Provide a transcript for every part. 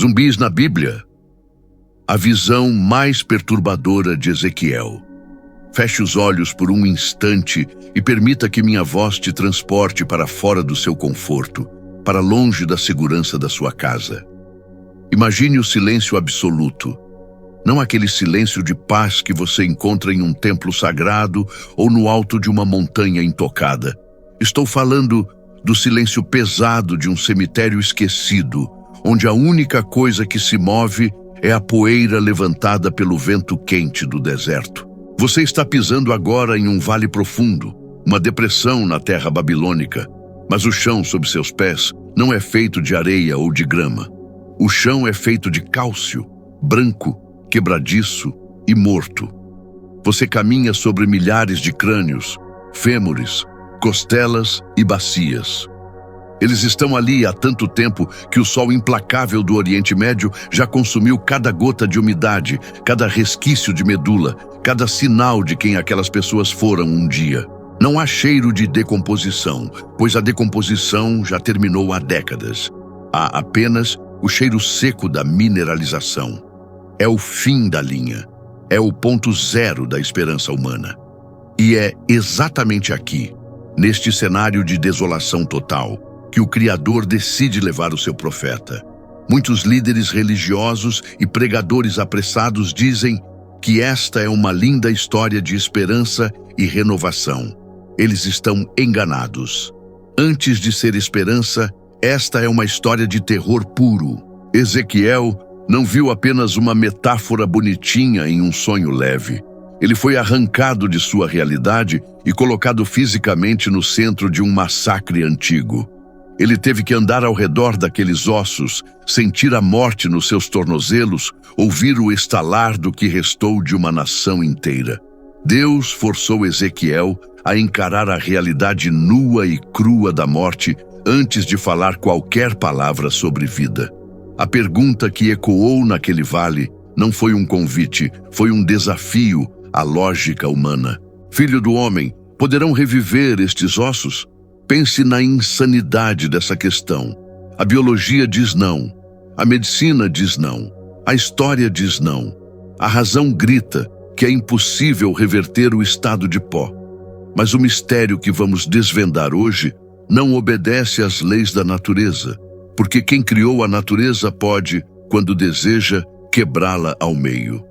Zumbis na Bíblia. A visão mais perturbadora de Ezequiel. Feche os olhos por um instante e permita que minha voz te transporte para fora do seu conforto, para longe da segurança da sua casa. Imagine o silêncio absoluto. Não aquele silêncio de paz que você encontra em um templo sagrado ou no alto de uma montanha intocada. Estou falando do silêncio pesado de um cemitério esquecido, onde a única coisa que se move é a poeira levantada pelo vento quente do deserto. Você está pisando agora em um vale profundo, uma depressão na terra babilônica, mas o chão sob seus pés não é feito de areia ou de grama. O chão é feito de cálcio, branco, quebradiço e morto. Você caminha sobre milhares de crânios, fêmures, costelas e bacias. Eles estão ali há tanto tempo que o sol implacável do Oriente Médio já consumiu cada gota de umidade, cada resquício de medula, cada sinal de quem aquelas pessoas foram um dia. Não há cheiro de decomposição, pois a decomposição já terminou há décadas. Há apenas o cheiro seco da mineralização. É o fim da linha. É o ponto zero da esperança humana. E é exatamente aqui, neste cenário de desolação total, que o Criador decide levar o seu profeta. Muitos líderes religiosos e pregadores apressados dizem que esta é uma linda história de esperança e renovação. Eles estão enganados. Antes de ser esperança, esta é uma história de terror puro. Ezequiel não viu apenas uma metáfora bonitinha em um sonho leve. Ele foi arrancado de sua realidade e colocado fisicamente no centro de um massacre antigo. Ele teve que andar ao redor daqueles ossos, sentir a morte nos seus tornozelos, ouvir o estalar do que restou de uma nação inteira. Deus forçou Ezequiel a encarar a realidade nua e crua da morte antes de falar qualquer palavra sobre vida. A pergunta que ecoou naquele vale não foi um convite, foi um desafio à lógica humana. Filho do homem, poderão reviver estes ossos? Pense na insanidade dessa questão. A biologia diz não. A medicina diz não. A história diz não. A razão grita que é impossível reverter o estado de pó. Mas o mistério que vamos desvendar hoje não obedece às leis da natureza, porque quem criou a natureza pode, quando deseja, quebrá-la ao meio.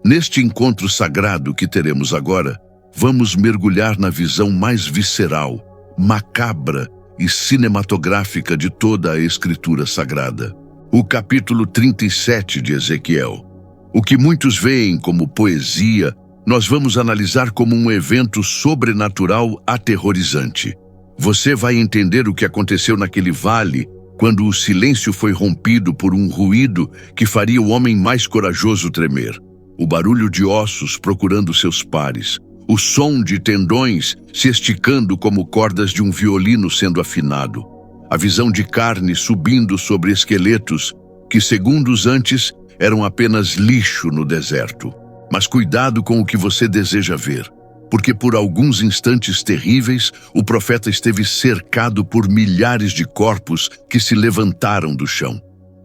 Neste encontro sagrado que teremos agora, vamos mergulhar na visão mais visceral, macabra e cinematográfica de toda a Escritura Sagrada. O capítulo 37 de Ezequiel. O que muitos veem como poesia, nós vamos analisar como um evento sobrenatural aterrorizante. Você vai entender o que aconteceu naquele vale quando o silêncio foi rompido por um ruído que faria o homem mais corajoso tremer. O barulho de ossos procurando seus pares. O som de tendões se esticando como cordas de um violino sendo afinado. A visão de carne subindo sobre esqueletos que segundos antes eram apenas lixo no deserto. Mas cuidado com o que você deseja ver, porque por alguns instantes terríveis, o profeta esteve cercado por milhares de corpos que se levantaram do chão.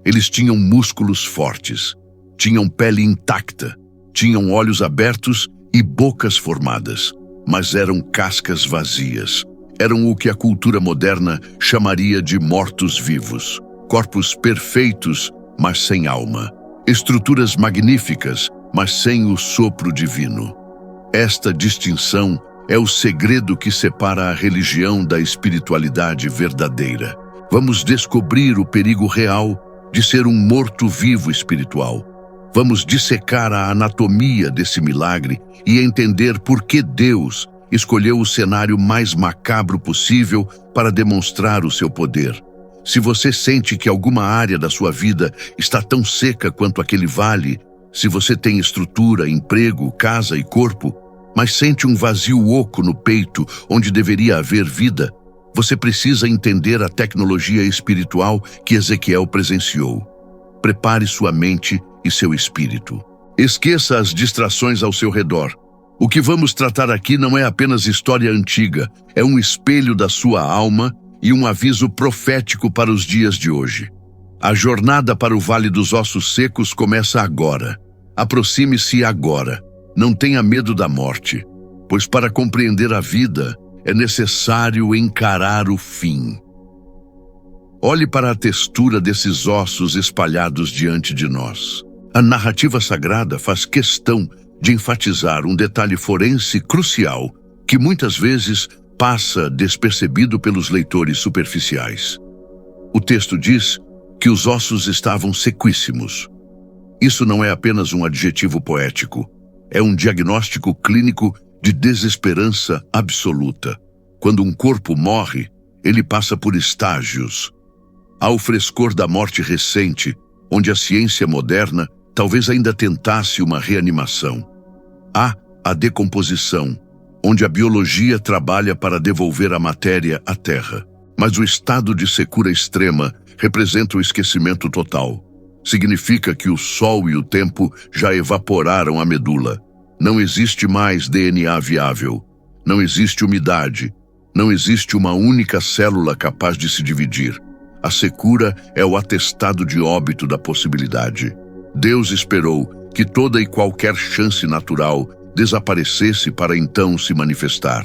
Eles tinham músculos fortes, tinham pele intacta, tinham olhos abertos e bocas formadas, mas eram cascas vazias. Eram o que a cultura moderna chamaria de mortos-vivos. Corpos perfeitos, mas sem alma. Estruturas magníficas, mas sem o sopro divino. Esta distinção é o segredo que separa a religião da espiritualidade verdadeira. Vamos descobrir o perigo real de ser um morto-vivo espiritual. Vamos dissecar a anatomia desse milagre e entender por que Deus escolheu o cenário mais macabro possível para demonstrar o seu poder. Se você sente que alguma área da sua vida está tão seca quanto aquele vale, se você tem estrutura, emprego, casa e corpo, mas sente um vazio oco no peito onde deveria haver vida, você precisa entender a tecnologia espiritual que Ezequiel presenciou. Prepare sua mente e seu espírito. Esqueça as distrações ao seu redor. O que vamos tratar aqui não é apenas história antiga, é um espelho da sua alma e um aviso profético para os dias de hoje. A jornada para o Vale dos Ossos Secos começa agora. Aproxime-se agora. Não tenha medo da morte, pois para compreender a vida é necessário encarar o fim. Olhe para a textura desses ossos espalhados diante de nós. A narrativa sagrada faz questão de enfatizar um detalhe forense crucial que muitas vezes passa despercebido pelos leitores superficiais. O texto diz que os ossos estavam sequíssimos. Isso não é apenas um adjetivo poético, é um diagnóstico clínico de desesperança absoluta. Quando um corpo morre, ele passa por estágios. Há o frescor da morte recente, onde a ciência moderna talvez ainda tentasse uma reanimação. Há a decomposição, onde a biologia trabalha para devolver a matéria à terra. Mas o estado de secura extrema representa o esquecimento total. Significa que o sol e o tempo já evaporaram a medula. Não existe mais DNA viável. Não existe umidade. Não existe uma única célula capaz de se dividir. A secura é o atestado de óbito da possibilidade. Deus esperou que toda e qualquer chance natural desaparecesse para então se manifestar.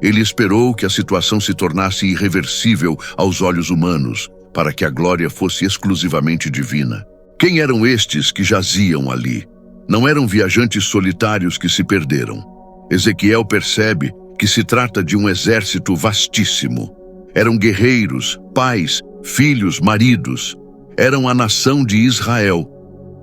Ele esperou que a situação se tornasse irreversível aos olhos humanos, para que a glória fosse exclusivamente divina. Quem eram estes que jaziam ali? Não eram viajantes solitários que se perderam. Ezequiel percebe que se trata de um exército vastíssimo. Eram guerreiros, pais, filhos, maridos. Eram a nação de Israel,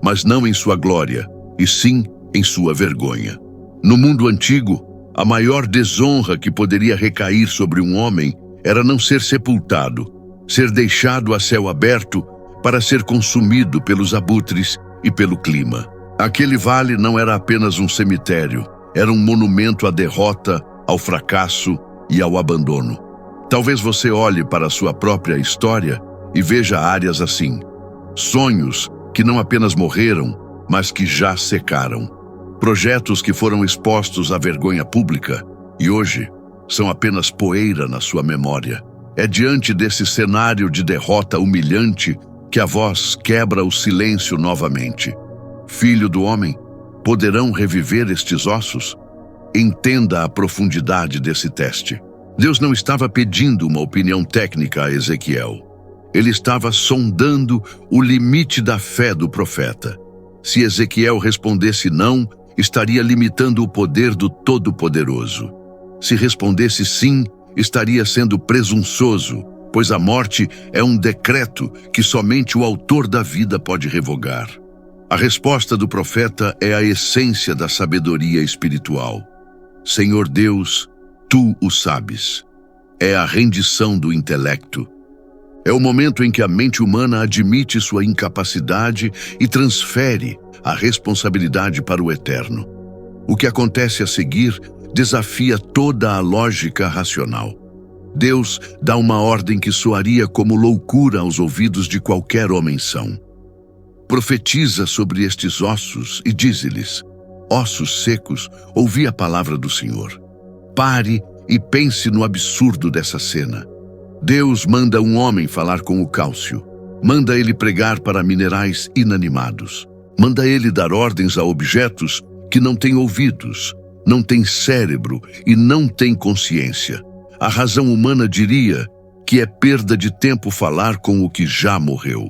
mas não em sua glória, e sim em sua vergonha. No mundo antigo, a maior desonra que poderia recair sobre um homem era não ser sepultado, ser deixado a céu aberto para ser consumido pelos abutres e pelo clima. Aquele vale não era apenas um cemitério, era um monumento à derrota, ao fracasso e ao abandono. Talvez você olhe para a sua própria história e veja áreas assim. Sonhos que não apenas morreram, mas que já secaram. Projetos que foram expostos à vergonha pública e hoje são apenas poeira na sua memória. É diante desse cenário de derrota humilhante que a voz quebra o silêncio novamente. Filho do homem, poderão reviver estes ossos? Entenda a profundidade desse teste. Deus não estava pedindo uma opinião técnica a Ezequiel. Ele estava sondando o limite da fé do profeta. Se Ezequiel respondesse não, estaria limitando o poder do Todo-Poderoso. Se respondesse sim, estaria sendo presunçoso, pois a morte é um decreto que somente o autor da vida pode revogar. A resposta do profeta é a essência da sabedoria espiritual. Senhor Deus, tu o sabes. É a rendição do intelecto. É o momento em que a mente humana admite sua incapacidade e transfere a responsabilidade para o eterno. O que acontece a seguir desafia toda a lógica racional. Deus dá uma ordem que soaria como loucura aos ouvidos de qualquer homem são. Profetiza sobre estes ossos e dize-lhes: ossos secos, ouvi a palavra do Senhor. Pare e pense no absurdo dessa cena. Deus manda um homem falar com o cálcio. Manda ele pregar para minerais inanimados. Manda ele dar ordens a objetos que não têm ouvidos, não têm cérebro e não têm consciência. A razão humana diria que é perda de tempo falar com o que já morreu.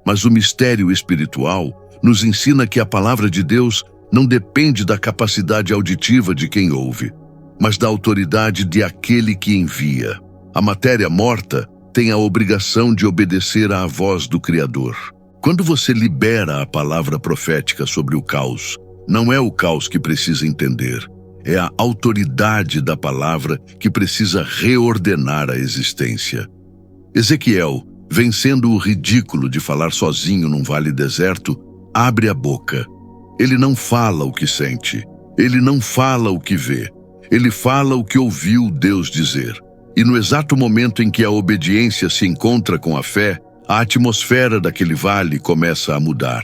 Mas o mistério espiritual nos ensina que a palavra de Deus não depende da capacidade auditiva de quem ouve, mas da autoridade de aquele que envia. A matéria morta tem a obrigação de obedecer à voz do Criador. Quando você libera a palavra profética sobre o caos, não é o caos que precisa entender, é a autoridade da palavra que precisa reordenar a existência. Ezequiel, vencendo o ridículo de falar sozinho num vale deserto, abre a boca. Ele não fala o que sente, ele não fala o que vê, ele fala o que ouviu Deus dizer. E no exato momento em que a obediência se encontra com a fé, a atmosfera daquele vale começa a mudar.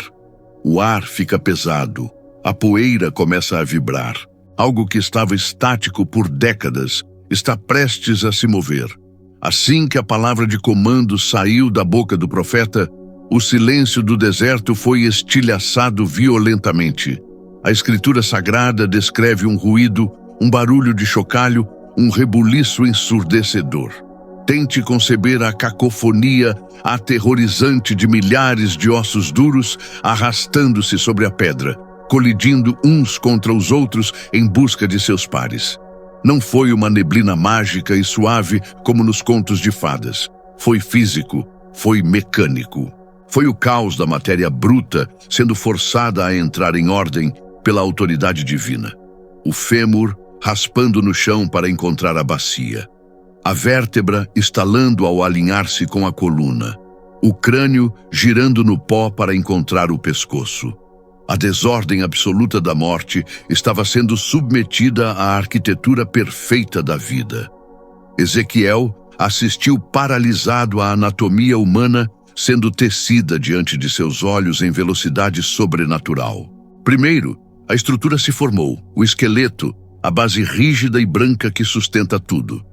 O ar fica pesado, a poeira começa a vibrar. Algo que estava estático por décadas está prestes a se mover. Assim que a palavra de comando saiu da boca do profeta, O silêncio do deserto foi estilhaçado violentamente. A Escritura Sagrada descreve um ruído, um barulho de chocalho, um rebuliço ensurdecedor. Tente conceber a cacofonia aterrorizante de milhares de ossos duros arrastando-se sobre a pedra, colidindo uns contra os outros em busca de seus pares. Não foi uma neblina mágica e suave como nos contos de fadas. Foi físico, foi mecânico. Foi o caos da matéria bruta sendo forçada a entrar em ordem pela autoridade divina. O fêmur raspando no chão para encontrar a bacia. A vértebra estalando ao alinhar-se com a coluna. O crânio girando no pó para encontrar o pescoço. A desordem absoluta da morte estava sendo submetida à arquitetura perfeita da vida. Ezequiel assistiu paralisado à anatomia humana sendo tecida diante de seus olhos em velocidade sobrenatural. Primeiro, a estrutura se formou, o esqueleto, a base rígida e branca que sustenta tudo.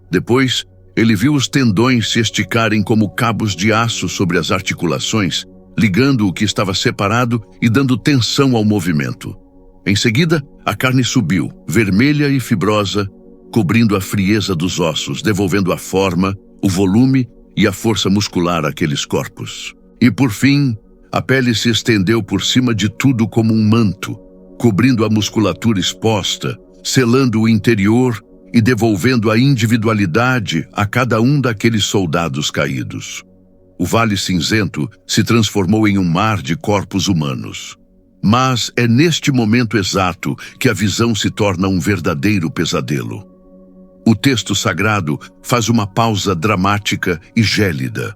Depois, ele viu os tendões se esticarem como cabos de aço sobre as articulações, ligando o que estava separado e dando tensão ao movimento. Em seguida, a carne subiu, vermelha e fibrosa, cobrindo a frieza dos ossos, devolvendo a forma, o volume e a força muscular àqueles corpos. E por fim, a pele se estendeu por cima de tudo como um manto, cobrindo a musculatura exposta, selando o interior e devolvendo a individualidade a cada um daqueles soldados caídos. O Vale Cinzento se transformou em um mar de corpos humanos. Mas é neste momento exato que a visão se torna um verdadeiro pesadelo. O texto sagrado faz uma pausa dramática e gélida.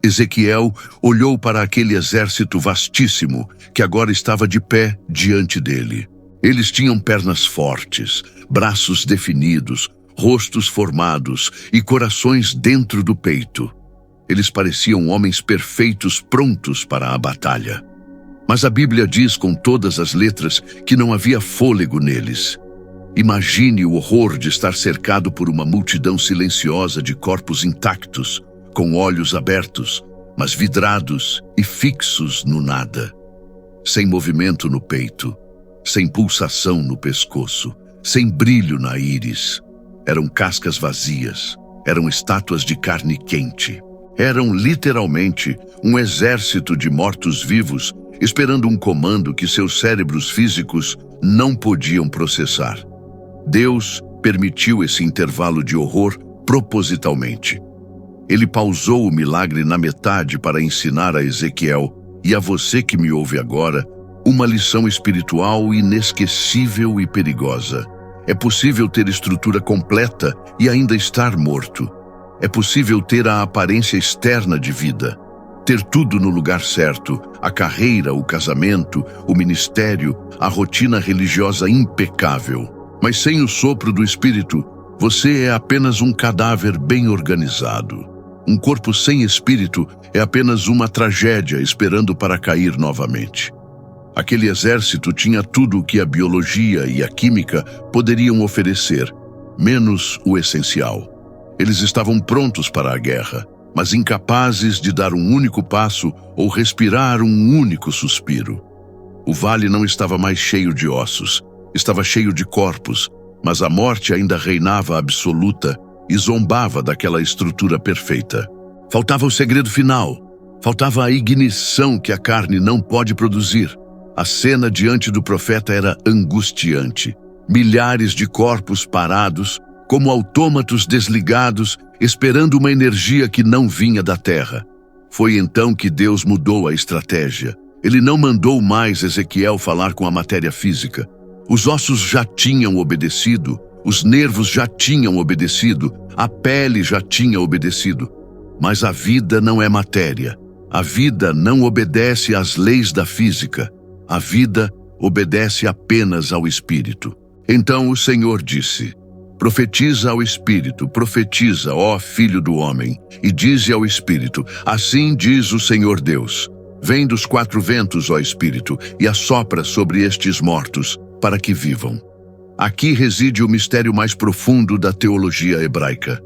Ezequiel olhou para aquele exército vastíssimo que agora estava de pé diante dele. Eles tinham pernas fortes, braços definidos, rostos formados e corações dentro do peito. Eles pareciam homens perfeitos prontos para a batalha. Mas a Bíblia diz com todas as letras que não havia fôlego neles. Imagine o horror de estar cercado por uma multidão silenciosa de corpos intactos, com olhos abertos, mas vidrados e fixos no nada. Sem movimento no peito, sem pulsação no pescoço, sem brilho na íris. Eram cascas vazias, eram estátuas de carne quente. Eram literalmente um exército de mortos-vivos esperando um comando que seus cérebros físicos não podiam processar. Deus permitiu esse intervalo de horror propositalmente. Ele pausou o milagre na metade para ensinar a Ezequiel e a você que me ouve agora uma lição espiritual inesquecível e perigosa. É possível ter estrutura completa e ainda estar morto. É possível ter a aparência externa de vida, ter tudo no lugar certo, a carreira, o casamento, o ministério, a rotina religiosa impecável. Mas sem o sopro do Espírito, você é apenas um cadáver bem organizado. Um corpo sem espírito é apenas uma tragédia esperando para cair novamente. Aquele exército tinha tudo o que a biologia e a química poderiam oferecer, menos o essencial. Eles estavam prontos para a guerra, mas incapazes de dar um único passo ou respirar um único suspiro. O vale não estava mais cheio de ossos, estava cheio de corpos, mas a morte ainda reinava absoluta e zombava daquela estrutura perfeita. Faltava o segredo final, faltava a ignição que a carne não pode produzir. A cena diante do profeta era angustiante. Milhares de corpos parados, como autômatos desligados, esperando uma energia que não vinha da terra. Foi então que Deus mudou a estratégia. Ele não mandou mais Ezequiel falar com a matéria física. Os ossos já tinham obedecido, os nervos já tinham obedecido, a pele já tinha obedecido. Mas a vida não é matéria. A vida não obedece às leis da física. A vida obedece apenas ao Espírito. Então o Senhor disse: profetiza ao Espírito, profetiza, ó Filho do Homem, e dize ao Espírito: assim diz o Senhor Deus. Vem dos quatro ventos, ó Espírito, e assopra sobre estes mortos, para que vivam. Aqui reside o mistério mais profundo da teologia hebraica.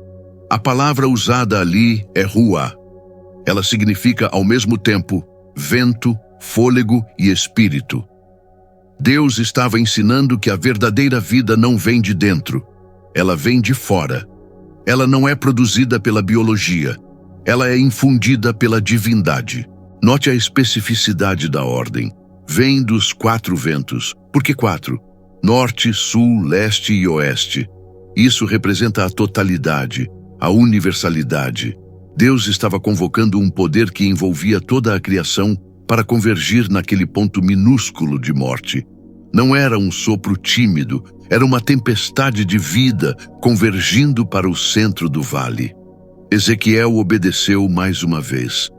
A palavra usada ali é ruá. Ela significa, ao mesmo tempo, vento, fôlego e espírito. Deus estava ensinando que a verdadeira vida não vem de dentro, ela vem de fora. Ela não é produzida pela biologia, ela é infundida pela divindade. Note a especificidade da ordem. Vem dos 4 ventos. Por que 4? Norte, sul, leste e oeste. Isso representa a totalidade, a universalidade. Deus estava convocando um poder que envolvia toda a criação para convergir naquele ponto minúsculo de morte. Não era um sopro tímido, era uma tempestade de vida convergindo para o centro do vale. Ezequiel obedeceu mais uma vez.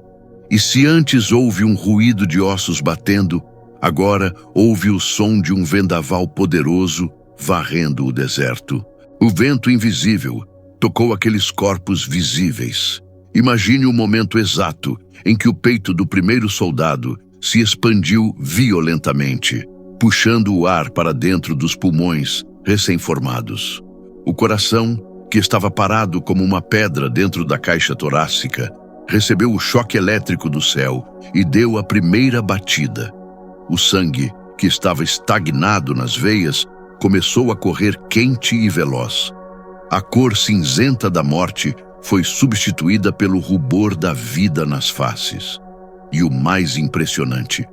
E se antes houve um ruído de ossos batendo, agora houve o som de um vendaval poderoso varrendo o deserto. O vento invisível tocou aqueles corpos visíveis. Imagine o momento exato em que o peito do primeiro soldado se expandiu violentamente, puxando o ar para dentro dos pulmões recém-formados. O coração, que estava parado como uma pedra dentro da caixa torácica, recebeu o choque elétrico do céu e deu a primeira batida. O sangue, que estava estagnado nas veias, começou a correr quente e veloz. A cor cinzenta da morte foi substituída pelo rubor da vida nas faces. E o mais impressionante,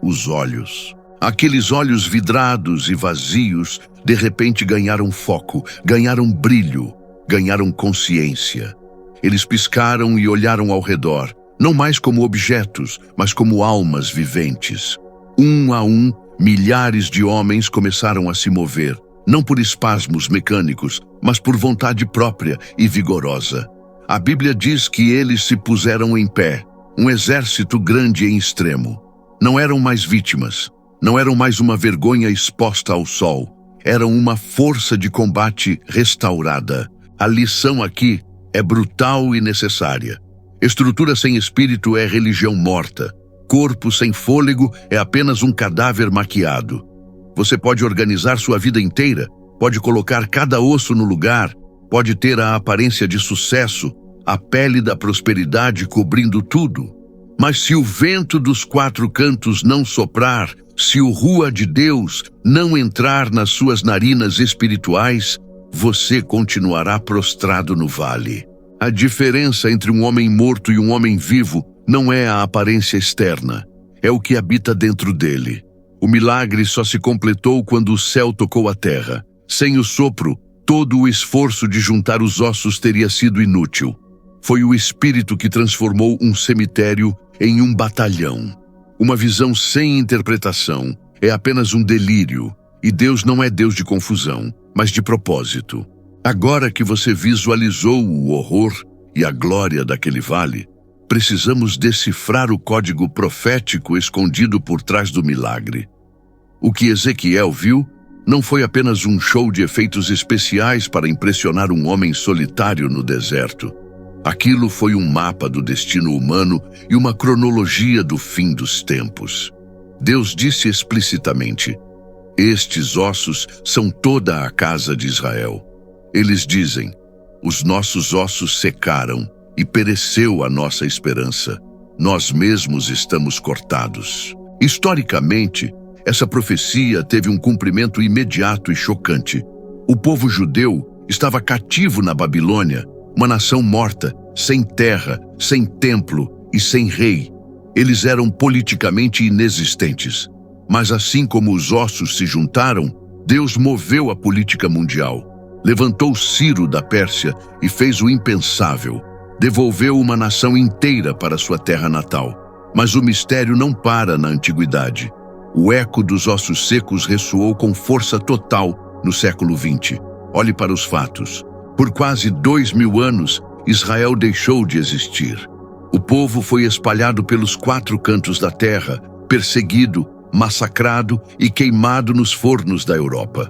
os olhos. Aqueles olhos vidrados e vazios, de repente ganharam foco, ganharam brilho, ganharam consciência. Eles piscaram e olharam ao redor, não mais como objetos, mas como almas viventes. Um a um, milhares de homens começaram a se mover, não por espasmos mecânicos, mas por vontade própria e vigorosa. A Bíblia diz que eles se puseram em pé, um exército grande em extremo. Não eram mais vítimas, não eram mais uma vergonha exposta ao sol, eram uma força de combate restaurada. A lição aqui é brutal e necessária. Estrutura sem espírito é religião morta. Corpo sem fôlego é apenas um cadáver maquiado. Você pode organizar sua vida inteira, pode colocar cada osso no lugar, pode ter a aparência de sucesso, a pele da prosperidade cobrindo tudo. Mas se o vento dos 4 cantos não soprar, se o rua de Deus não entrar nas suas narinas espirituais, você continuará prostrado no vale. A diferença entre um homem morto e um homem vivo não é a aparência externa, é o que habita dentro dele. O milagre só se completou quando o céu tocou a terra. Sem o sopro, todo o esforço de juntar os ossos teria sido inútil. Foi o Espírito que transformou um cemitério em um batalhão. Uma visão sem interpretação é apenas um delírio, e Deus não é Deus de confusão, mas de propósito. Agora que você visualizou o horror e a glória daquele vale, precisamos decifrar o código profético escondido por trás do milagre. O que Ezequiel viu não foi apenas um show de efeitos especiais para impressionar um homem solitário no deserto. Aquilo foi um mapa do destino humano e uma cronologia do fim dos tempos. Deus disse explicitamente: estes ossos são toda a casa de Israel. Eles dizem: os nossos ossos secaram e pereceu a nossa esperança. Nós mesmos estamos cortados. Historicamente, essa profecia teve um cumprimento imediato e chocante. O povo judeu estava cativo na Babilônia, uma nação morta, sem terra, sem templo e sem rei. Eles eram politicamente inexistentes. Mas assim como os ossos se juntaram, Deus moveu a política mundial. Levantou Ciro da Pérsia e fez o impensável. Devolveu uma nação inteira para sua terra natal. Mas o mistério não para na antiguidade. O eco dos ossos secos ressoou com força total no século XX. Olhe para os fatos. Por quase 2000 anos, Israel deixou de existir. O povo foi espalhado pelos 4 cantos da terra, perseguido, massacrado e queimado nos fornos da Europa.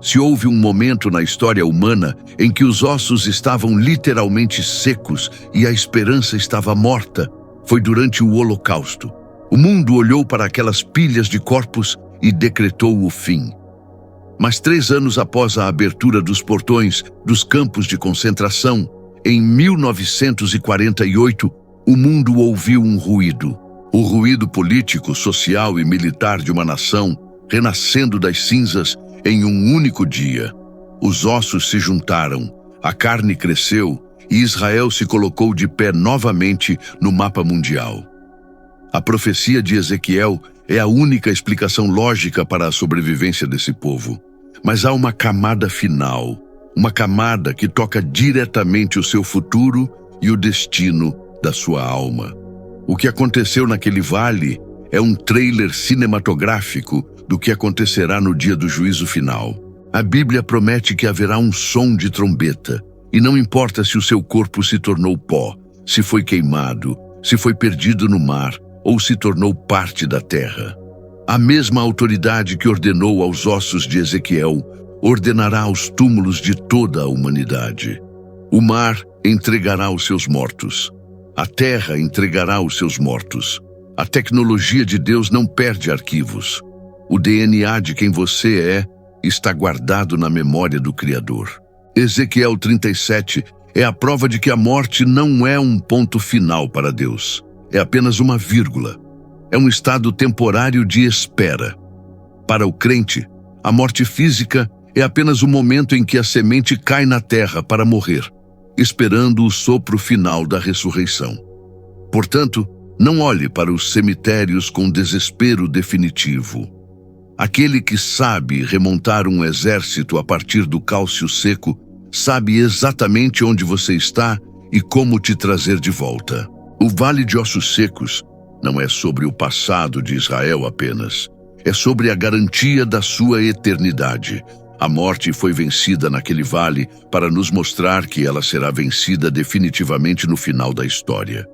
Se houve um momento na história humana em que os ossos estavam literalmente secos e a esperança estava morta, foi durante o Holocausto. O mundo olhou para aquelas pilhas de corpos e decretou o fim. Mas 3 anos após a abertura dos portões dos campos de concentração, em 1948, O mundo ouviu um ruído, o ruído político, social e militar de uma nação renascendo das cinzas em um único dia. Os ossos se juntaram, a carne cresceu e Israel se colocou de pé novamente no mapa mundial. A profecia de Ezequiel é a única explicação lógica para a sobrevivência desse povo. Mas há uma camada final, uma camada que toca diretamente o seu futuro e o destino da sua alma. O que aconteceu naquele vale é um trailer cinematográfico do que acontecerá no dia do juízo final. A Bíblia promete que haverá um som de trombeta, e não importa se o seu corpo se tornou pó, se foi queimado, se foi perdido no mar ou se tornou parte da terra. A mesma autoridade que ordenou aos ossos de Ezequiel ordenará aos túmulos de toda a humanidade. O mar entregará os seus mortos. A terra entregará os seus mortos. A tecnologia de Deus não perde arquivos. O DNA de quem você é está guardado na memória do Criador. Ezequiel 37 é a prova de que a morte não é um ponto final para Deus. É apenas uma vírgula. É um estado temporário de espera. Para o crente, a morte física é apenas o momento em que a semente cai na terra para morrer, esperando o sopro final da ressurreição. Portanto, não olhe para os cemitérios com desespero definitivo. Aquele que sabe remontar um exército a partir do cálcio seco sabe exatamente onde você está e como te trazer de volta. O Vale de Ossos Secos não é sobre o passado de Israel apenas. É sobre a garantia da sua eternidade. A morte foi vencida naquele vale para nos mostrar que ela será vencida definitivamente no final da história.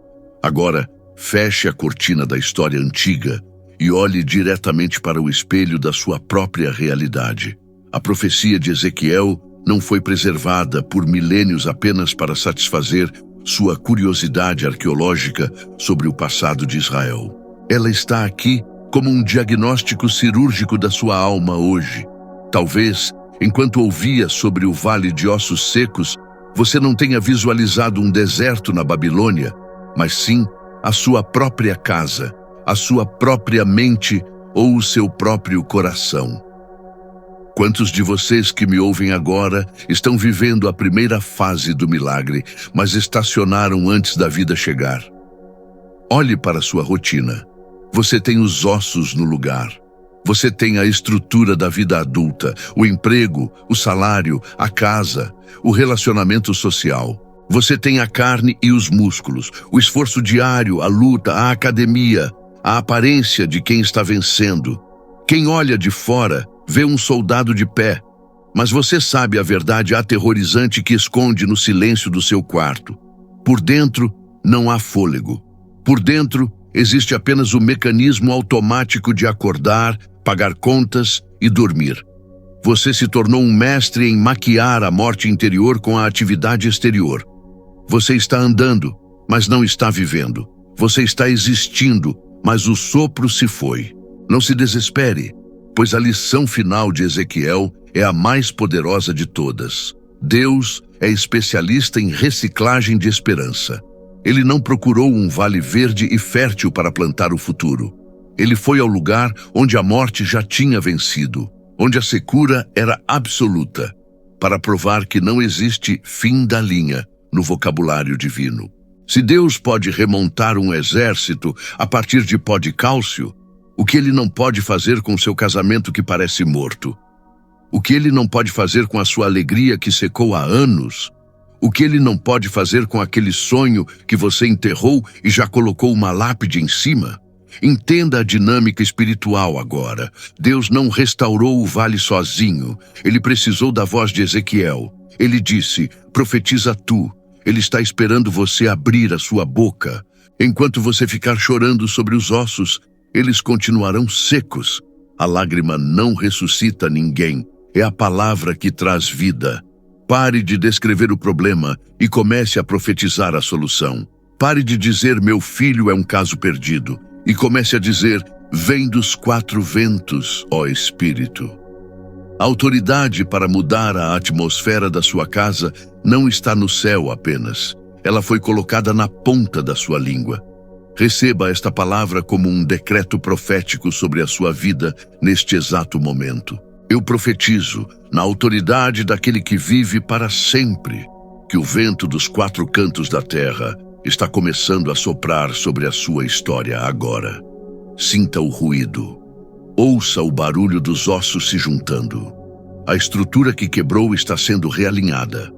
Agora, feche a cortina da história antiga e olhe diretamente para o espelho da sua própria realidade. A profecia de Ezequiel não foi preservada por milênios apenas para satisfazer sua curiosidade arqueológica sobre o passado de Israel. Ela está aqui como um diagnóstico cirúrgico da sua alma hoje. Talvez, enquanto ouvia sobre o Vale de Ossos Secos, você não tenha visualizado um deserto na Babilônia, mas sim a sua própria casa, a sua própria mente ou o seu próprio coração. Quantos de vocês que me ouvem agora estão vivendo a primeira fase do milagre, mas estacionaram antes da vida chegar? Olhe para a sua rotina. Você tem os ossos no lugar. Você tem a estrutura da vida adulta, o emprego, o salário, a casa, o relacionamento social. Você tem a carne e os músculos, o esforço diário, a luta, a academia, a aparência de quem está vencendo. Quem olha de fora vê um soldado de pé, mas você sabe a verdade aterrorizante que esconde no silêncio do seu quarto. Por dentro, não há fôlego. Por dentro, existe apenas o mecanismo automático de acordar, pagar contas e dormir. Você se tornou um mestre em maquiar a morte interior com a atividade exterior. Você está andando, mas não está vivendo. Você está existindo, mas o sopro se foi. Não se desespere, pois a lição final de Ezequiel é a mais poderosa de todas. Deus é especialista em reciclagem de esperança. Ele não procurou um vale verde e fértil para plantar o futuro. Ele foi ao lugar onde a morte já tinha vencido, onde a secura era absoluta, para provar que não existe fim da linha no vocabulário divino. Se Deus pode remontar um exército a partir de pó de cálcio, o que ele não pode fazer com seu casamento que parece morto? O que ele não pode fazer com a sua alegria que secou há anos? O que ele não pode fazer com aquele sonho que você enterrou e já colocou uma lápide em cima? Entenda a dinâmica espiritual agora. Deus não restaurou o vale sozinho. Ele precisou da voz de Ezequiel. Ele disse, profetiza tu. Ele está esperando você abrir a sua boca. Enquanto você ficar chorando sobre os ossos, eles continuarão secos. A lágrima não ressuscita ninguém. É a palavra que traz vida. Pare de descrever o problema e comece a profetizar a solução. Pare de dizer, meu filho é um caso perdido. E comece a dizer, vem dos quatro ventos, ó Espírito. A autoridade para mudar a atmosfera da sua casa não está no céu apenas. Ela foi colocada na ponta da sua língua. Receba esta palavra como um decreto profético sobre a sua vida neste exato momento. Eu profetizo, na autoridade daquele que vive para sempre, que o vento dos 4 cantos da terra está começando a soprar sobre a sua história agora. Sinta o ruído. Ouça o barulho dos ossos se juntando. A estrutura que quebrou está sendo realinhada.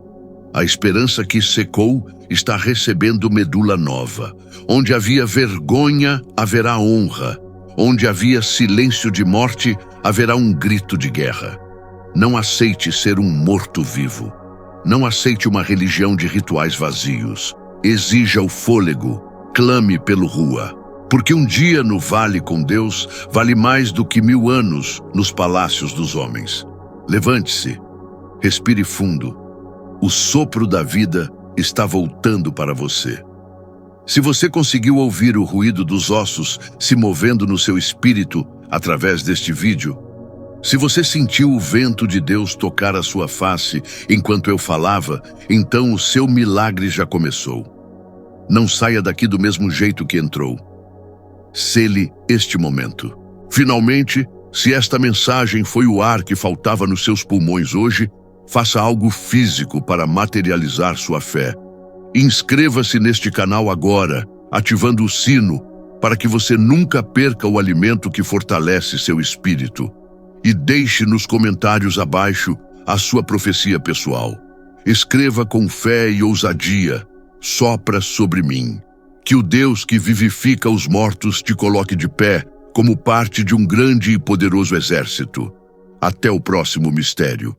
A esperança que secou está recebendo medula nova. Onde havia vergonha, haverá honra. Onde havia silêncio de morte, haverá um grito de guerra. Não aceite ser um morto-vivo. Não aceite uma religião de rituais vazios. Exija o fôlego. Clame pelo rua. Porque um dia no vale com Deus vale mais do que 1000 anos nos palácios dos homens. Levante-se. Respire fundo. O sopro da vida está voltando para você. Se você conseguiu ouvir o ruído dos ossos se movendo no seu espírito através deste vídeo, se você sentiu o vento de Deus tocar a sua face enquanto eu falava, então o seu milagre já começou. Não saia daqui do mesmo jeito que entrou. Sele este momento. Finalmente, se esta mensagem foi o ar que faltava nos seus pulmões hoje, faça algo físico para materializar sua fé. Inscreva-se neste canal agora, ativando o sino, para que você nunca perca o alimento que fortalece seu espírito. E deixe nos comentários abaixo a sua profecia pessoal. Escreva com fé e ousadia: sopra sobre mim. Que o Deus que vivifica os mortos te coloque de pé como parte de um grande e poderoso exército. Até o próximo mistério.